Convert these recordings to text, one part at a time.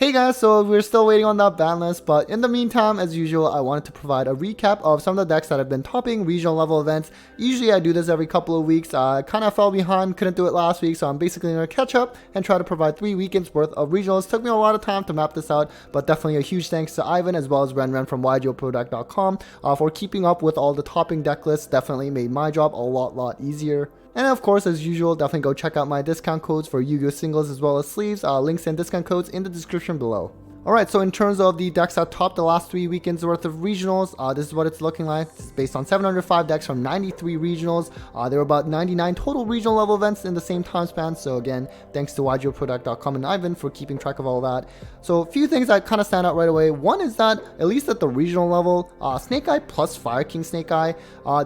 Hey guys, so we're still waiting on that ban list, but in the meantime, as usual, I wanted to provide a recap of some of the decks that have been topping regional level events. Usually I do this every couple of weeks. I kind of fell behind, couldn't do it last week, so I'm basically going to catch up and try to provide 3 weekends worth of regionals. Took me a lot of time to map this out, but definitely a huge thanks to Ivan as well as Ren from YGOProduct.com for keeping up with all the topping deck lists. Definitely made my job a lot easier. And of course, as usual, definitely go check out my discount codes for Yu-Gi-Oh! Singles as well as sleeves. Links and discount codes in the description below. Alright, so in terms of the decks that topped the last 3 weekends worth of regionals, this is what it's looking like. It's based on 705 decks from 93 regionals. There were about 99 total regional level events in the same time span. So again, thanks to YGOProduct.com and Ivan for keeping track of all that. So a few things that kind of stand out right away. One is that, at least at the regional level, Snake Eye plus Fire King Snake Eye,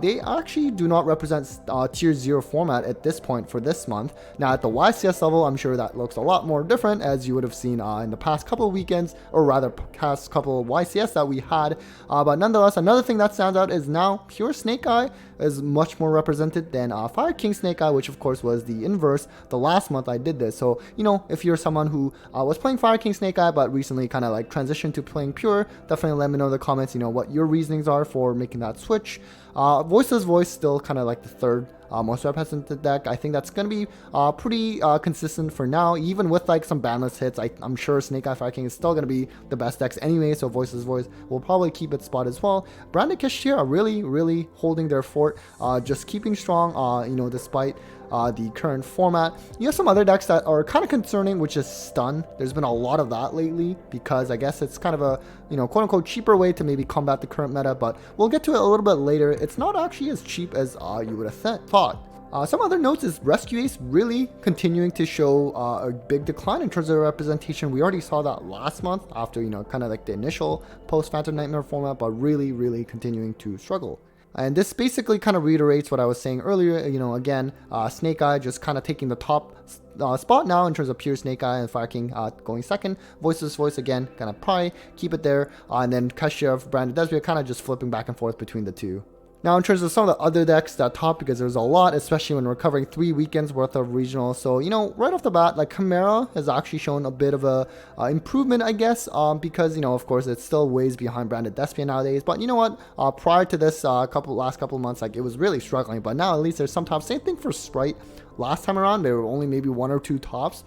they actually do not represent tier 0 format at this point for this month. Now at the YCS level, I'm sure that looks a lot more different, as you would have seen in the past couple of weekends, or rather past couple of YCS that we had, but nonetheless, another thing that stands out is now pure Snake Eye is much more represented than Fire King Snake Eye, which of course was the inverse the last month I did this. So you know, if you're someone who was playing Fire King Snake Eye but recently kind of like transitioned to playing pure, definitely let me know in the comments, you know, what your reasonings are for making that switch. Voiceless Voice still kind of like the third most represented deck. I think that's going to be pretty consistent for now, even with like some banlist hits. I'm sure Snake Eye Fire King is still going to be the best decks anyway, so Voiceless Voice will probably keep its spot as well. Branded Kashtira really holding their fort, just keeping strong, you know, despite the current format. You have some other decks that are kind of concerning, which is Stun. There's been a lot of that lately because I guess it's kind of a, you know, quote unquote cheaper way to maybe combat the current meta, but we'll get to it a little bit later. It's not actually as cheap as you would have thought. Some other notes is Rescue Ace really continuing to show a big decline in terms of representation. We already saw that last month after, you know, kind of like the initial post Phantom Nightmare format, but really continuing to struggle. And this basically kind of reiterates what I was saying earlier. You know, again, Snake Eye just kind of taking the top spot now in terms of pure Snake Eye, and Fire King going second. Voiceless Voice again, kind of probably keep it there. And then Kashtira, Branded Despia kind of just flipping back and forth between the two. Now, in terms of some of the other decks that top, because there's a lot, especially when we're covering 3 weekends worth of regionals. So, you know, right off the bat, like Chimera has actually shown a bit of a improvement, I guess, because, you know, of course, it still weighs behind Branded Despia nowadays. But you know what? Prior to this last couple of months, like it was really struggling. But now at least there's some tops. Same thing for Sprite. Last time around, there were only maybe 1 or 2 tops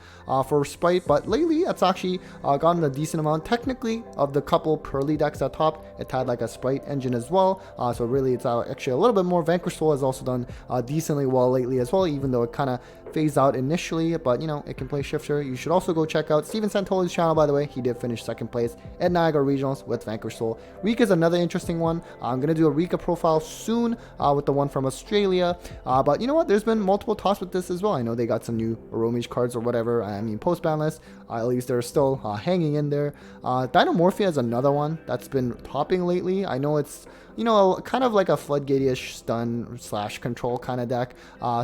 for Sprite, but lately it's actually gotten a decent amount. Technically, of the couple Pearly decks that top, it had like a Sprite engine as well, so really it's actually a little bit more. Vanquish Soul has also done decently well lately as well, even though it kind of phased out initially, but you know, it can play Shifter. You should also go check out Steven Santoli's channel, by the way. He did finish 2nd place at Niagara Regionals with Vanquish Soul. Rika is another interesting one. I'm going to do a Rika profile soon with the one from Australia, but you know what, there's been multiple tops with this as well. I know they got some new Aromage cards or whatever. I mean, post-ban list, at least they're still hanging in there. Dynamorphia is another one that's been topping lately. I know it's, you know, kind of like a Floodgate-ish stun / control kind of deck.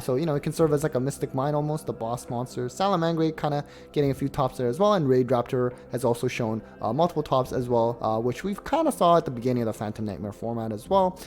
So, you know, it can serve as like a Mystic Mine almost, the boss monster. Salamangreat kind of getting a few tops there as well. And Raid Raptor has also shown multiple tops as well, which we've kind of saw at the beginning of the Phantom Nightmare format as well.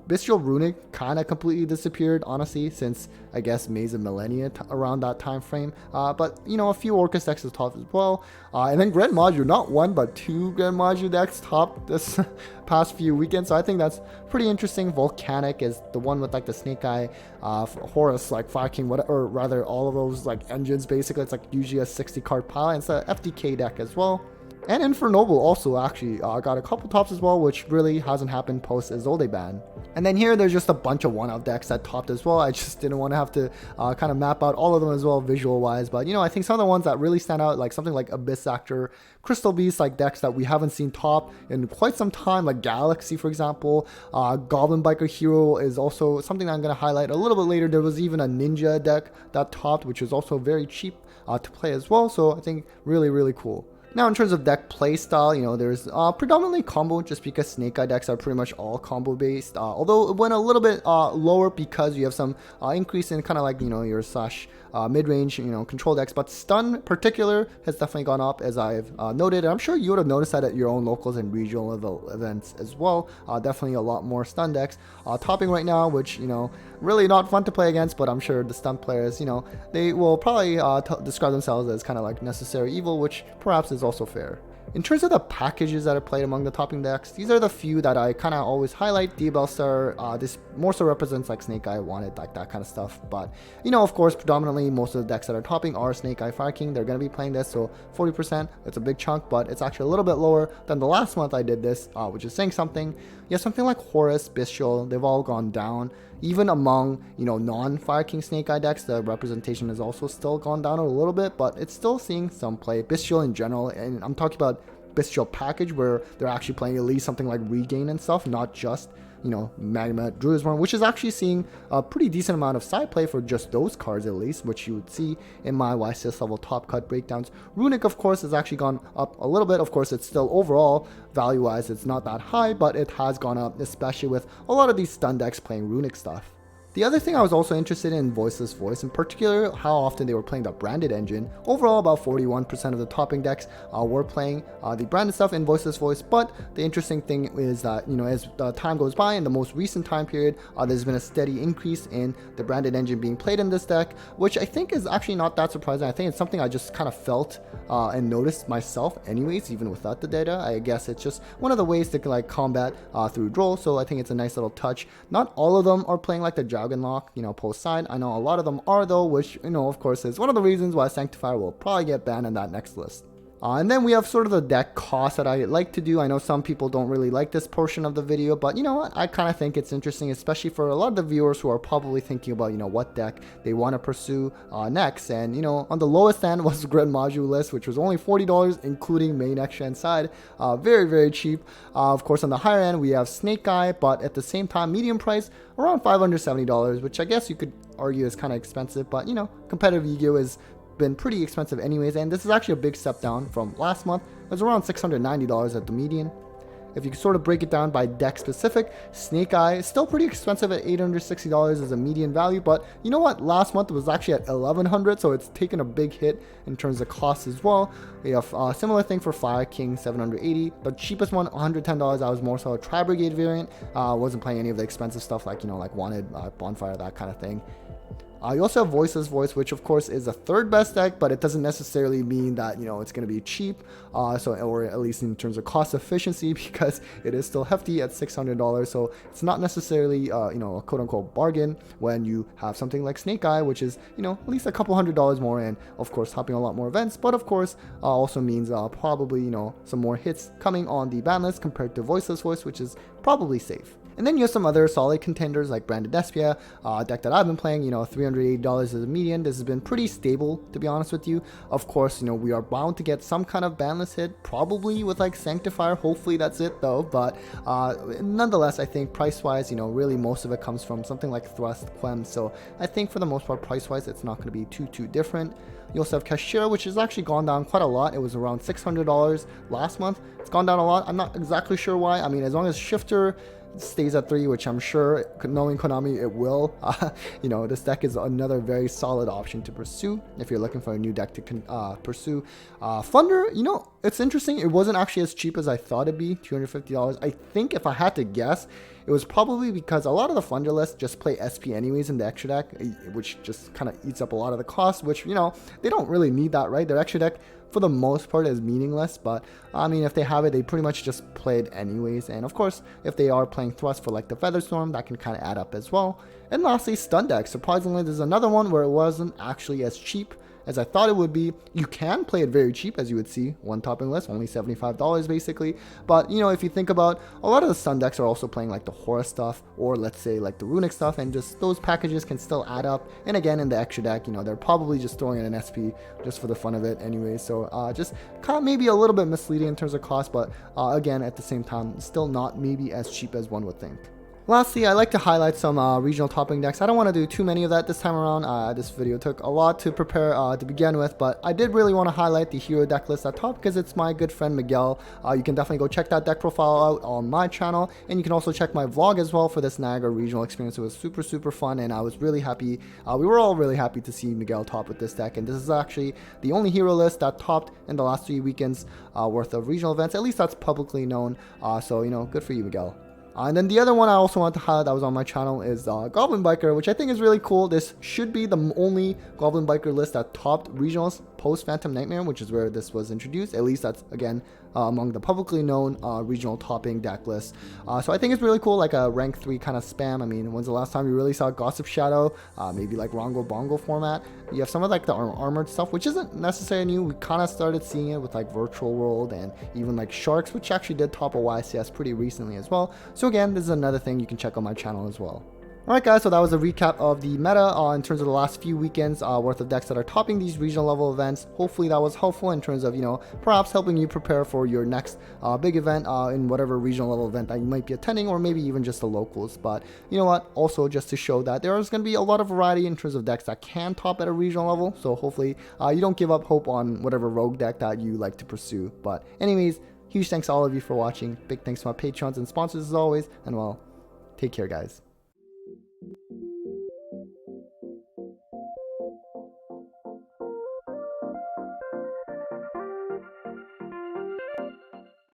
Bestial Runic kind of completely disappeared, honestly, since I guess Maze of Millennia around that time frame. But, you know, a few Orcus decks have topped as well. And then Grand Module, not 1 but 2 Grand Module decks topped this past few weekends, so I think that's pretty interesting. Volcanic is the one with like the Snake Eye, Horus, like Fire King, or rather all of those like engines. Basically, it's like usually a 60 card pile, and it's a FDK deck as well. And Infernoble also actually got a couple tops as well, which really hasn't happened post Isolde ban. And then here there's just a bunch of 1-off decks that topped as well. I just didn't want to have to kind of map out all of them as well visual wise, but you know, I think some of the ones that really stand out, like something like Abyss Actor, Crystal Beast, like decks that we haven't seen top in quite some time, like Galaxy for example. Goblin Biker Hero is also something I'm going to highlight a little bit later. There was even a Ninja deck that topped, which was also very cheap to play as well, so I think really cool. Now, in terms of deck playstyle, you know, there's predominantly combo, just because Snake Eye decks are pretty much all combo based. Although it went a little bit lower because you have some increase in kind of like, you know, your mid-range, you know, control decks. But Stun in particular has definitely gone up, as I've noted. And I'm sure you would have noticed that at your own locals and regional events as well. Definitely a lot more Stun decks topping right now, which, you know, really not fun to play against, but I'm sure the Stun players, you know, they will probably describe themselves as kind of like necessary evil, which perhaps is also fair. In terms of the packages that are played among the topping decks, these are the few that I kind of always highlight. Diabellstar, this more so represents like Snake Eye, Wanted, like that kind of stuff. But, you know, of course, predominantly most of the decks that are topping are Snake Eye, Fire King. They're going to be playing this, so 40%, it's a big chunk, but it's actually a little bit lower than the last month I did this, which is saying something. You have something like Horus, Bestial, they've all gone down. Even among, you know, non-Fire King Snake Eye decks, the representation has also still gone down a little bit, but it's still seeing some play. Bestial in general, and I'm talking about Bestial package where they're actually playing at least something like Regain and stuff, not just, you know, Magma Druidism, which is actually seeing a pretty decent amount of side play for just those cards at least, which you would see in my YCS level top cut breakdowns. Runic, of course, has actually gone up a little bit. Of course, it's still overall value wise, it's not that high, but it has gone up, especially with a lot of these stun decks playing Runic stuff. The other thing I was also interested in Voiceless Voice, in particular how often they were playing the branded engine. Overall, about 41% of the topping decks were playing the branded stuff in Voiceless Voice, but the interesting thing is that, you know, as the time goes by, in the most recent time period, there's been a steady increase in the branded engine being played in this deck, which I think is actually not that surprising. I think it's something I just kind of felt and noticed myself anyways, even without the data. I guess it's just one of the ways to like combat through draw, so I think it's a nice little touch. Not all of them are playing like the Dragonlock, you know, post side. I know a lot of them are though, which, you know, of course is one of the reasons why Sanctifier will probably get banned in that next list. And then we have sort of the deck cost that I like to do. I know some people don't really like this portion of the video, but you know what? I kind of think it's interesting, especially for a lot of the viewers who are probably thinking about, you know, what deck they want to pursue next. And, you know, on the lowest end was the Grid Module list, which was only $40, including main, extra, and side. Very, very cheap. Of course, on the higher end, we have Snake Eye, but at the same time, medium price, around $570, which I guess you could argue is kind of expensive, but, you know, competitive Yu-Gi-Oh! Is been pretty expensive anyways, and this is actually a big step down from last month. It was around $690 at the median. If you sort of break it down by deck specific, Snake Eye is still pretty expensive at $860 as a median value, but you know what? Last month it was actually at $1,100, so it's taken a big hit in terms of cost as well. We have a similar thing for Fire King, $780. The cheapest one, $110. I was more so a Tri Brigade variant. Wasn't playing any of the expensive stuff like, you know, like Wanted, Bonfire, that kind of thing. You also have Voiceless Voice, which of course is a third best deck, but it doesn't necessarily mean that, you know, it's going to be cheap, or at least in terms of cost efficiency, because it is still hefty at $600. So it's not necessarily, you know, a quote-unquote bargain when you have something like Snake Eye, which is, you know, at least a couple $100 more, and of course hopping a lot more events, but of course also means probably, you know, some more hits coming on the ban list compared to Voiceless Voice, which is probably safe. And then you have some other solid contenders like Branded Despia, a deck that I've been playing, you know, $380 as a median. This has been pretty stable, to be honest with you. Of course, you know, we are bound to get some kind of banlist hit, probably with like Sanctifier. Hopefully that's it though. But nonetheless, I think price-wise, you know, really most of it comes from something like Thrust, Quem. So I think for the most part, price-wise, it's not going to be too different. You also have Kashtira, which has actually gone down quite a lot. It was around $600 last month. It's gone down a lot. I'm not exactly sure why. I mean, as long as Shifter stays at 3, which I'm sure, knowing Konami, it will. You know, this deck is another very solid option to pursue if you're looking for a new deck to pursue. Thunder, you know, it's interesting. It wasn't actually as cheap as I thought it'd be, $250. I think if I had to guess, it was probably because a lot of the Thunder lists just play SP anyways in the extra deck, which just kind of eats up a lot of the cost, which, you know, they don't really need that, right? Their extra deck, for the most part, is meaningless, but I mean, if they have it, they pretty much just play it anyways. And of course, if they are playing Thrust for like the Featherstorm, that can kind of add up as well. And lastly, Stun deck. Surprisingly, there's another one where it wasn't actually as cheap as I thought it would be. You can play it very cheap, as you would see. One topping list, only $75 basically. But, you know, if you think about, a lot of the Stun decks are also playing like the Horus stuff, or let's say like the Runic stuff, and just those packages can still add up. And again, in the extra deck, you know, they're probably just throwing in an SP just for the fun of it anyway. So just kind of maybe a little bit misleading in terms of cost, but again, at the same time, still not maybe as cheap as one would think. Lastly, I like to highlight some regional topping decks. I don't want to do too many of that this time around. This video took a lot to prepare to begin with, but I did really want to highlight the hero deck list at top because it's my good friend Miguel. You can definitely go check that deck profile out on my channel, and you can also check my vlog as well for this Niagara regional experience. It was super fun, and I was really happy. We were all really happy to see Miguel top with this deck, and this is actually the only hero list that topped in the last 3 weekends worth of regional events. At least that's publicly known, so, you know, good for you, Miguel. And then the other one I also want to highlight that was on my channel is Goblin Biker, which I think is really cool. This should be the only Goblin Biker list that topped regionals post Phantom Nightmare, which is where this was introduced. At least that's, again, among the publicly known regional topping deck lists. So I think it's really cool, like a rank 3 kind of spam. I mean, when's the last time you really saw Gossip Shadow, maybe like Rongo Bongo format? You have some of like the armored stuff, which isn't necessarily new. We kind of started seeing it with like Virtual World and even like Sharks, which actually did top a YCS pretty recently as well. So again, this is another thing you can check on my channel as well. Alright guys, so that was a recap of the meta in terms of the last few weekends worth of decks that are topping these regional level events. Hopefully that was helpful in terms of, you know, perhaps helping you prepare for your next big event in whatever regional level event that you might be attending, or maybe even just the locals. But you know what, also just to show that there is going to be a lot of variety in terms of decks that can top at a regional level. So hopefully you don't give up hope on whatever rogue deck that you like to pursue. But anyways, huge thanks to all of you for watching. Big thanks to my patrons and sponsors as always, and well, take care guys.